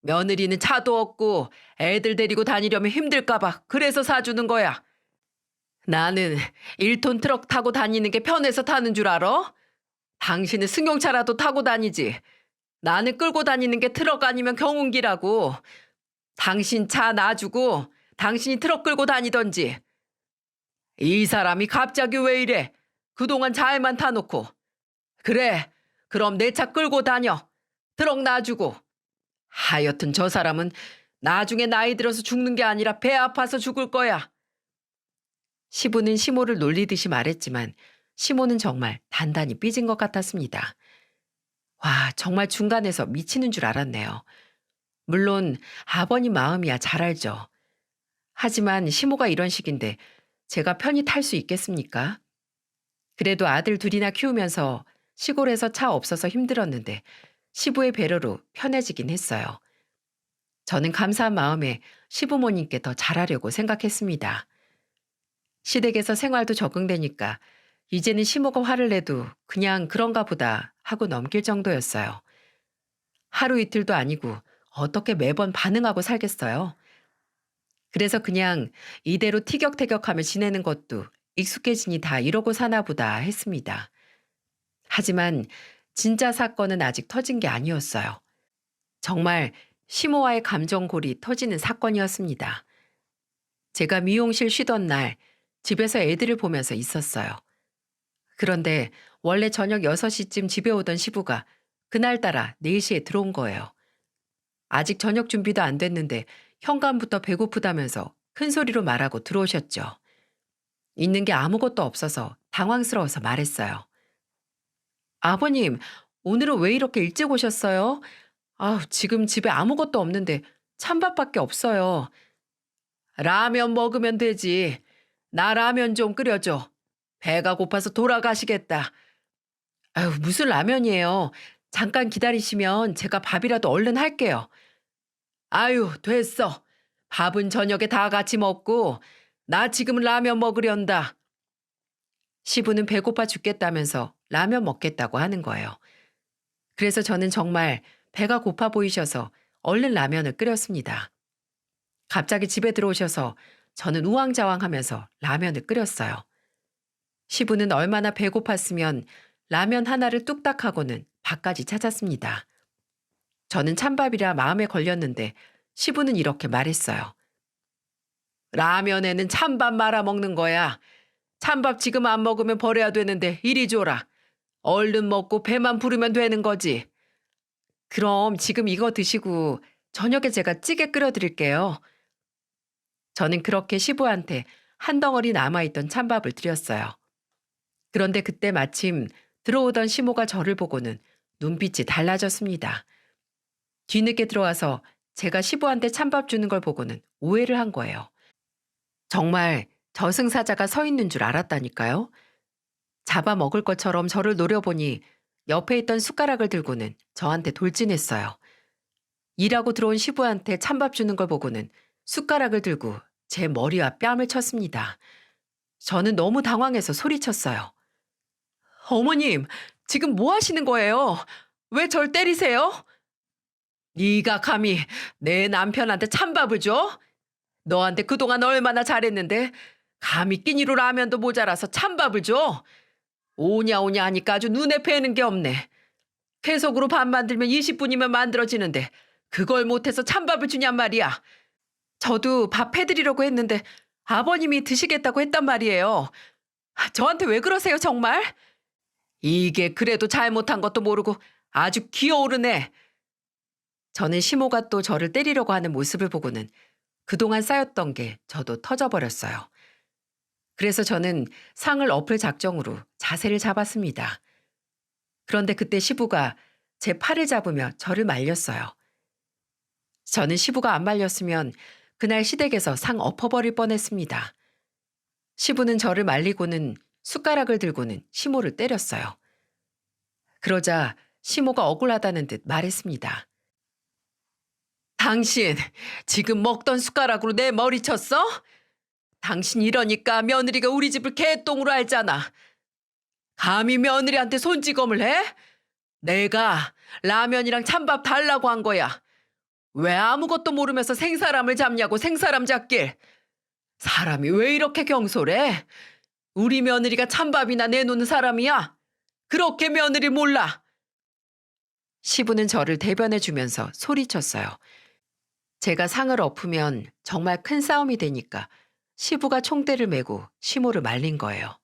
며느리는 차도 없고 애들 데리고 다니려면 힘들까봐 그래서 사주는 거야. 나는 1톤 트럭 타고 다니는 게 편해서 타는 줄 알아? 당신은 승용차라도 타고 다니지. 나는 끌고 다니는 게 트럭 아니면 경운기라고. 당신 차 놔주고 당신이 트럭 끌고 다니던지. 이 사람이 갑자기 왜 이래? 그동안 잘만 타놓고. 그래, 그럼 내 차 끌고 다녀. 트럭 놔주고. 하여튼 저 사람은 나중에 나이 들어서 죽는 게 아니라 배 아파서 죽을 거야. 시부는 시모를 놀리듯이 말했지만 시모는 정말 단단히 삐진 것 같았습니다. 와, 정말 중간에서 미치는 줄 알았네요. 물론 아버님 마음이야 잘 알죠. 하지만 시모가 이런 식인데 제가 편히 탈 수 있겠습니까? 그래도 아들 둘이나 키우면서 시골에서 차 없어서 힘들었는데 시부의 배려로 편해지긴 했어요. 저는 감사한 마음에 시부모님께 더 잘하려고 생각했습니다. 시댁에서 생활도 적응되니까 이제는 시모가 화를 내도 그냥 그런가 보다 하고 넘길 정도였어요. 하루 이틀도 아니고 어떻게 매번 반응하고 살겠어요? 그래서 그냥 이대로 티격태격하며 지내는 것도 익숙해지니 다 이러고 사나 보다 했습니다. 하지만 진짜 사건은 아직 터진 게 아니었어요. 정말 시모와의 감정골이 터지는 사건이었습니다. 제가 미용실 쉬던 날 집에서 애들을 보면서 있었어요. 그런데 원래 저녁 6시쯤 집에 오던 시부가 그날따라 4시에 들어온 거예요. 아직 저녁 준비도 안 됐는데 현관부터 배고프다면서 큰 소리로 말하고 들어오셨죠. 있는 게 아무것도 없어서 당황스러워서 말했어요. 아버님, 오늘은 왜 이렇게 일찍 오셨어요? 지금 집에 아무것도 없는데 찬밥밖에 없어요. 라면 먹으면 되지. 나 라면 좀 끓여줘. 배가 고파서 돌아가시겠다. 무슨 라면이에요. 잠깐 기다리시면 제가 밥이라도 얼른 할게요. 됐어. 밥은 저녁에 다 같이 먹고 나 지금 라면 먹으련다. 시부는 배고파 죽겠다면서 라면 먹겠다고 하는 거예요. 그래서 저는 정말 배가 고파 보이셔서 얼른 라면을 끓였습니다. 갑자기 집에 들어오셔서 저는 우왕좌왕하면서 라면을 끓였어요. 시부는 얼마나 배고팠으면 라면 하나를 뚝딱 하고는 밥까지 찾았습니다. 저는 찬밥이라 마음에 걸렸는데 시부는 이렇게 말했어요. 라면에는 찬밥 말아 먹는 거야. 찬밥 지금 안 먹으면 버려야 되는데 이리 줘라. 얼른 먹고 배만 부르면 되는 거지. 그럼 지금 이거 드시고 저녁에 제가 찌개 끓여드릴게요. 저는 그렇게 시부한테 한 덩어리 남아있던 찬밥을 드렸어요. 그런데 그때 마침 들어오던 시모가 저를 보고는 눈빛이 달라졌습니다. 뒤늦게 들어와서 제가 시부한테 찬밥 주는 걸 보고는 오해를 한 거예요. 정말 저승사자가 서 있는 줄 알았다니까요. 잡아먹을 것처럼 저를 노려보니 옆에 있던 숟가락을 들고는 저한테 돌진했어요. 일하고 들어온 시부한테 찬밥 주는 걸 보고는 숟가락을 들고 제 머리와 뺨을 쳤습니다. 저는 너무 당황해서 소리쳤어요. 어머님, 지금 뭐 하시는 거예요? 왜 절 때리세요? 네가 감히 내 남편한테 찬밥을 줘? 너한테 그동안 얼마나 잘했는데 감히 끼니로 라면도 모자라서 찬밥을 줘? 오냐 오냐 하니까 아주 눈에 뵈는 게 없네. 회속으로 밥 만들면 20분이면 만들어지는데 그걸 못해서 찬밥을 주냔 말이야. 저도 밥 해드리려고 했는데 아버님이 드시겠다고 했단 말이에요. 저한테 왜 그러세요 정말? 이게 그래도 잘못한 것도 모르고 아주 기어오르네. 저는 시모가 또 저를 때리려고 하는 모습을 보고는 그동안 쌓였던 게 저도 터져버렸어요. 그래서 저는 상을 엎을 작정으로 자세를 잡았습니다. 그런데 그때 시부가 제 팔을 잡으며 저를 말렸어요. 저는 시부가 안 말렸으면 그날 시댁에서 상 엎어버릴 뻔했습니다. 시부는 저를 말리고는 숟가락을 들고는 시모를 때렸어요. 그러자 시모가 억울하다는 듯 말했습니다. 당신 지금 먹던 숟가락으로 내 머리 쳤어? 당신 이러니까 며느리가 우리 집을 개똥으로 알잖아. 감히 며느리한테 손찌검을 해? 내가 라면이랑 찬밥 달라고 한 거야. 왜 아무것도 모르면서 생사람을 잡냐고 생사람 잡길. 사람이 왜 이렇게 경솔해? 우리 며느리가 찬밥이나 내놓는 사람이야? 그렇게 며느리 몰라. 시부는 저를 대변해주면서 소리쳤어요. 제가 상을 엎으면 정말 큰 싸움이 되니까 시부가 총대를 메고 시모를 말린 거예요.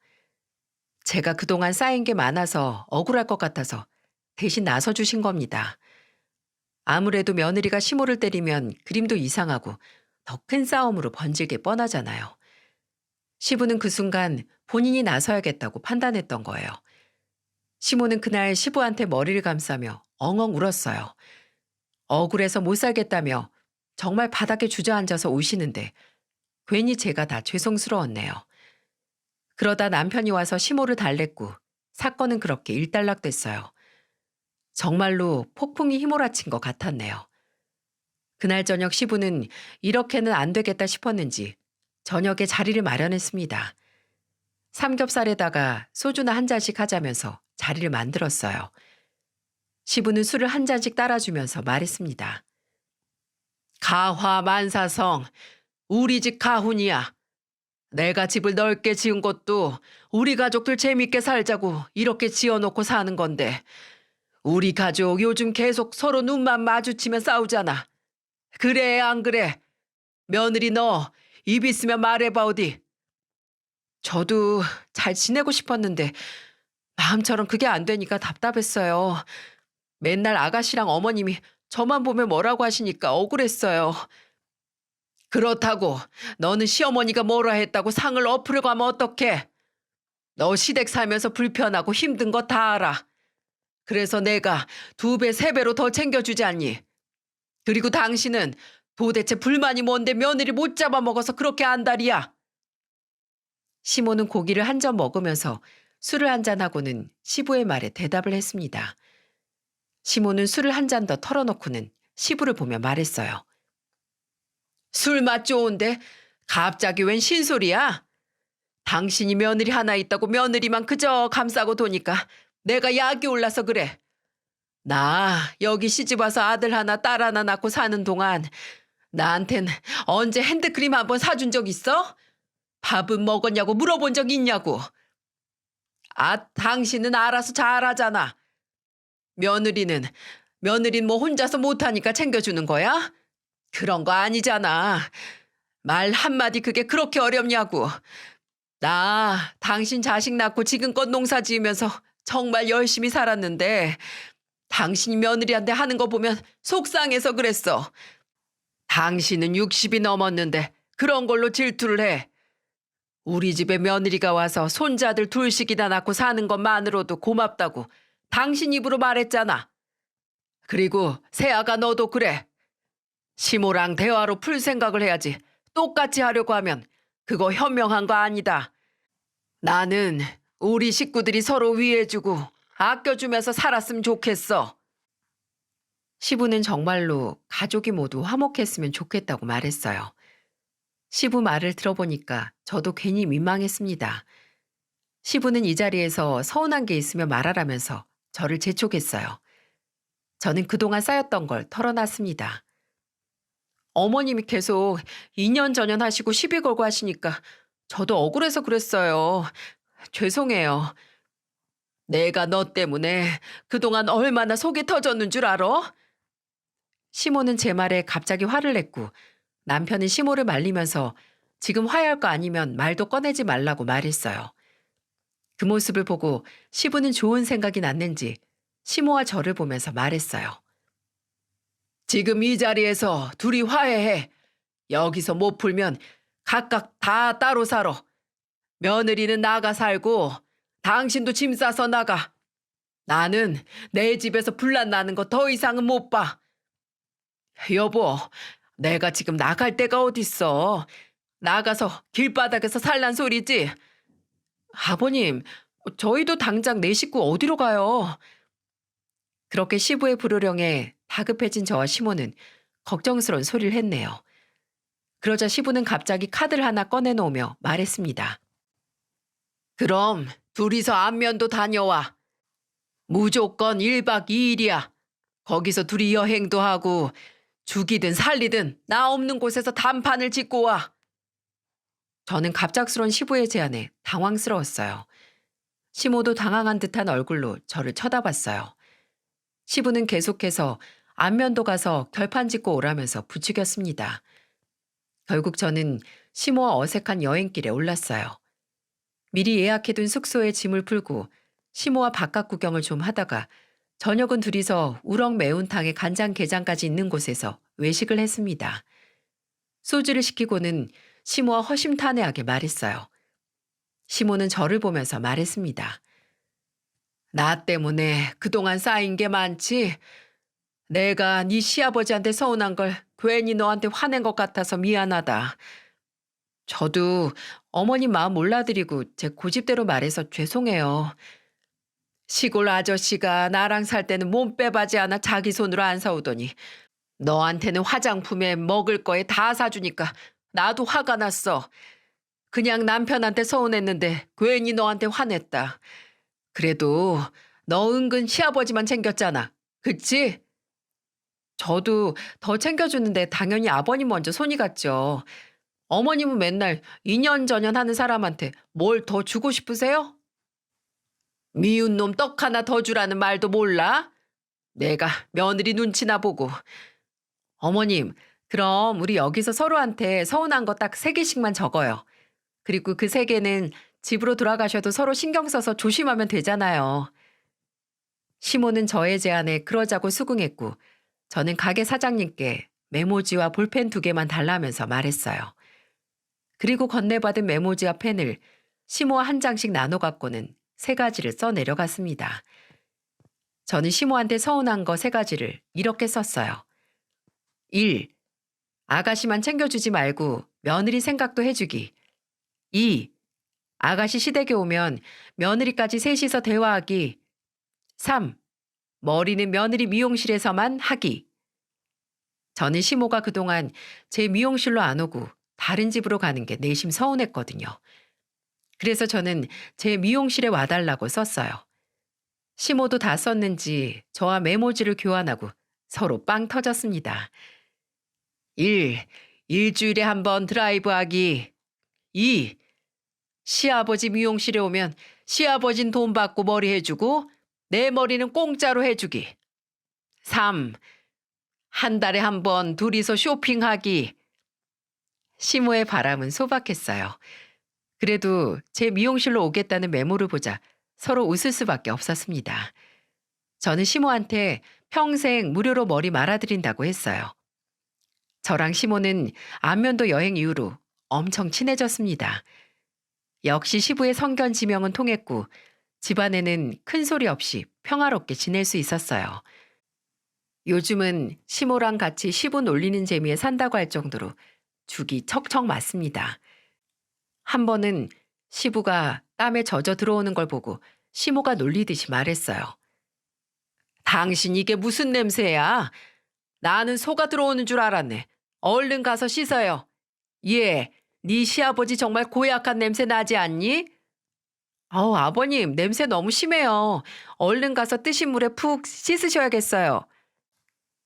제가 그동안 쌓인 게 많아서 억울할 것 같아서 대신 나서주신 겁니다. 아무래도 며느리가 시모를 때리면 그림도 이상하고 더 큰 싸움으로 번지게 뻔하잖아요. 시부는 그 순간 본인이 나서야겠다고 판단했던 거예요. 시모는 그날 시부한테 머리를 감싸며 엉엉 울었어요. 억울해서 못 살겠다며 정말 바닥에 주저앉아서 우시는데 괜히 제가 다 죄송스러웠네요. 그러다 남편이 와서 시모를 달랬고 사건은 그렇게 일단락됐어요. 정말로 폭풍이 휘몰아친 것 같았네요. 그날 저녁 시부는 이렇게는 안 되겠다 싶었는지 저녁에 자리를 마련했습니다. 삼겹살에다가 소주나 한 잔씩 하자면서 자리를 만들었어요. 시부는 술을 한 잔씩 따라주면서 말했습니다. 가화만사성, 우리 집 가훈이야. 내가 집을 넓게 지은 것도 우리 가족들 재밌게 살자고 이렇게 지어놓고 사는 건데 우리 가족 요즘 계속 서로 눈만 마주치면 싸우잖아. 그래 안 그래? 며느리 너 입 있으면 말해봐 어디. 저도 잘 지내고 싶었는데 마음처럼 그게 안 되니까 답답했어요. 맨날 아가씨랑 어머님이 저만 보면 뭐라고 하시니까 억울했어요. 그렇다고 너는 시어머니가 뭐라 했다고 상을 엎으려고 하면 어떡해? 너 시댁 살면서 불편하고 힘든 거 다 알아. 그래서 내가 2배, 3배로 더 챙겨주지 않니? 그리고 당신은 도대체 불만이 뭔데 며느리 못 잡아먹어서 그렇게 안달이야? 시모는 고기를 한 점 먹으면서 술을 한 잔하고는 시부의 말에 대답을 했습니다. 시모는 술을 한 잔 더 털어놓고는 시부를 보며 말했어요. 술 맛 좋은데 갑자기 웬 신소리야? 당신이 며느리 하나 있다고 며느리만 그저 감싸고 도니까 내가 약이 올라서 그래. 나 여기 시집 와서 아들 하나 딸 하나 낳고 사는 동안 나한텐 언제 핸드크림 한번 사준 적 있어? 밥은 먹었냐고 물어본 적 있냐고. 아, 당신은 알아서 잘하잖아. 며느리는 뭐 혼자서 못하니까 챙겨주는 거야? 그런 거 아니잖아. 말 한마디 그게 그렇게 어렵냐고. 나 당신 자식 낳고 지금껏 농사 지으면서 정말 열심히 살았는데 당신이 며느리한테 하는 거 보면 속상해서 그랬어. 당신은 60이 넘었는데 그런 걸로 질투를 해. 우리 집에 며느리가 와서 손자들 둘씩이나 낳고 사는 것만으로도 고맙다고 당신 입으로 말했잖아. 그리고 세아가 너도 그래. 시모랑 대화로 풀 생각을 해야지. 똑같이 하려고 하면 그거 현명한 거 아니다. 나는 우리 식구들이 서로 위해주고 아껴주면서 살았으면 좋겠어. 시부는 정말로 가족이 모두 화목했으면 좋겠다고 말했어요. 시부 말을 들어보니까 저도 괜히 민망했습니다. 시부는 이 자리에서 서운한 게 있으면 말하라면서 저를 재촉했어요. 저는 그동안 쌓였던 걸 털어놨습니다. 어머님이 계속 2년 전년 하시고 시비 걸고 하시니까 저도 억울해서 그랬어요. 죄송해요. 내가 너 때문에 그동안 얼마나 속이 터졌는 줄 알아? 시모는 제 말에 갑자기 화를 냈고 남편은 시모를 말리면서 지금 화해할 거 아니면 말도 꺼내지 말라고 말했어요. 그 모습을 보고 시부는 좋은 생각이 났는지 시모와 저를 보면서 말했어요. 지금 이 자리에서 둘이 화해해. 여기서 못 풀면 각각 다 따로 살아. 며느리는 나가 살고 당신도 짐 싸서 나가. 나는 내 집에서 분란 나는 거 더 이상은 못 봐. 여보, 내가 지금 나갈 데가 어딨어. 나가서 길바닥에서 살란 소리지. 아버님, 저희도 당장 내 식구 어디로 가요? 그렇게 시부의 불호령에 다급해진 저와 시모는 걱정스러운 소리를 했네요. 그러자 시부는 갑자기 카드를 하나 꺼내놓으며 말했습니다. 그럼 둘이서 안면도 다녀와. 무조건 1박 2일이야. 거기서 둘이 여행도 하고 죽이든 살리든 나 없는 곳에서 단판을 짓고 와. 저는 갑작스러운 시부의 제안에 당황스러웠어요. 시모도 당황한 듯한 얼굴로 저를 쳐다봤어요. 시부는 계속해서 안면도 가서 결판 짓고 오라면서 부추겼습니다. 결국 저는 시모와 어색한 여행길에 올랐어요. 미리 예약해둔 숙소에 짐을 풀고 시모와 바깥 구경을 좀 하다가 저녁은 둘이서 우럭 매운탕에 간장게장까지 있는 곳에서 외식을 했습니다. 소주를 시키고는 시모와 허심탄회하게 말했어요. 시모는 저를 보면서 말했습니다. 나 때문에 그동안 쌓인 게 많지? 내가 네 시아버지한테 서운한 걸 괜히 너한테 화낸 것 같아서 미안하다. 저도 어머님 마음 몰라드리고 제 고집대로 말해서 죄송해요. 시골 아저씨가 나랑 살 때는 몸 빼바지 하나 자기 손으로 안 사오더니 너한테는 화장품에 먹을 거에 다 사주니까 나도 화가 났어. 그냥 남편한테 서운했는데 괜히 너한테 화냈다. 그래도 너 은근 시아버지만 챙겼잖아. 그치? 저도 더 챙겨주는데 당연히 아버님 먼저 손이 갔죠. 어머님은 맨날 2년 전년 하는 사람한테 뭘 더 주고 싶으세요? 미운 놈 떡 하나 더 주라는 말도 몰라? 내가 며느리 눈치나 보고. 어머님, 그럼 우리 여기서 서로한테 서운한 거 딱 3개씩만 적어요. 그리고 그 3개는 집으로 돌아가셔도 서로 신경 써서 조심하면 되잖아요. 시모는 저의 제안에 그러자고 수긍했고 저는 가게 사장님께 메모지와 볼펜 2개만 달라면서 말했어요. 그리고 건네받은 메모지와 펜을 시모와 한 장씩 나눠 갖고는 3가지를 써 내려갔습니다. 저는 시모한테 서운한 거 3가지를 이렇게 썼어요. 1. 아가씨만 챙겨주지 말고 며느리 생각도 해주기. 2. 아가씨 시댁에 오면 며느리까지 셋이서 대화하기. 3. 머리는 며느리 미용실에서만 하기. 저는 시모가 그동안 제 미용실로 안 오고 다른 집으로 가는 게 내심 서운했거든요. 그래서 저는 제 미용실에 와달라고 썼어요. 시모도 다 썼는지 저와 메모지를 교환하고 서로 빵 터졌습니다. 1. 일주일에 한 번 드라이브하기. 2. 시아버지 미용실에 오면 시아버진 돈 받고 머리 해주고 내 머리는 공짜로 해주기. 3. 한 달에 한 번 둘이서 쇼핑하기. 시모의 바람은 소박했어요. 그래도 제 미용실로 오겠다는 메모를 보자 서로 웃을 수밖에 없었습니다. 저는 시모한테 평생 무료로 머리 말아드린다고 했어요. 저랑 시모는 안면도 여행 이후로 엄청 친해졌습니다. 역시 시부의 성견 지명은 통했고 집안에는 큰 소리 없이 평화롭게 지낼 수 있었어요. 요즘은 시모랑 같이 시부 놀리는 재미에 산다고 할 정도로 죽이 척척 맞습니다. 한 번은 시부가 땀에 젖어 들어오는 걸 보고 시모가 놀리듯이 말했어요. 당신 이게 무슨 냄새야? 나는 소가 들어오는 줄 알았네. 얼른 가서 씻어요. 예, 네 시아버지 정말 고약한 냄새 나지 않니? 아버님, 냄새 너무 심해요. 얼른 가서 뜨신 물에 푹 씻으셔야겠어요.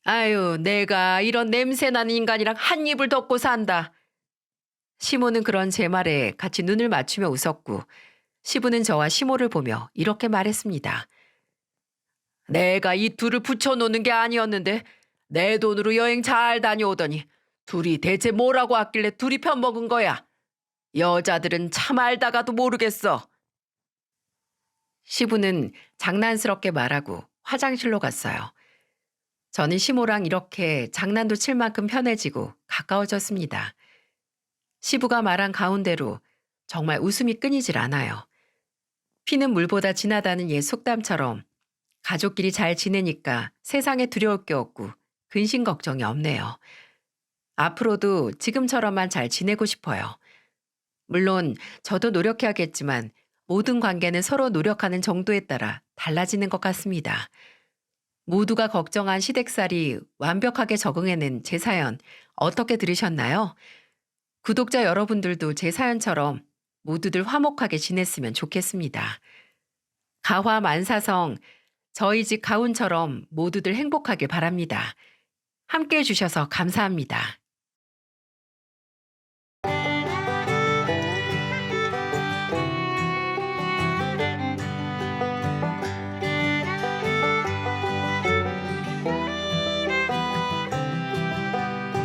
아유, 내가 이런 냄새 나는 인간이랑 한 입을 덮고 산다. 시모는 그런 제 말에 같이 눈을 맞추며 웃었고 시부는 저와 시모를 보며 이렇게 말했습니다. 내가 이 둘을 붙여놓는 게 아니었는데 내 돈으로 여행 잘 다녀오더니 둘이 대체 뭐라고 왔길래 둘이 편먹은 거야. 여자들은 참 알다가도 모르겠어. 시부는 장난스럽게 말하고 화장실로 갔어요. 저는 시모랑 이렇게 장난도 칠 만큼 편해지고 가까워졌습니다. 시부가 말한 가운데로 정말 웃음이 끊이질 않아요. 피는 물보다 진하다는 옛 속담처럼 가족끼리 잘 지내니까 세상에 두려울 게 없고 근심 걱정이 없네요. 앞으로도 지금처럼만 잘 지내고 싶어요. 물론 저도 노력해야겠지만 모든 관계는 서로 노력하는 정도에 따라 달라지는 것 같습니다. 모두가 걱정한 시댁살이 완벽하게 적응해낸 제 사연 어떻게 들으셨나요? 구독자 여러분들도 제 사연처럼 모두들 화목하게 지냈으면 좋겠습니다. 가화 만사성 저희 집 가훈처럼 모두들 행복하길 바랍니다. 함께 해주셔서 감사합니다.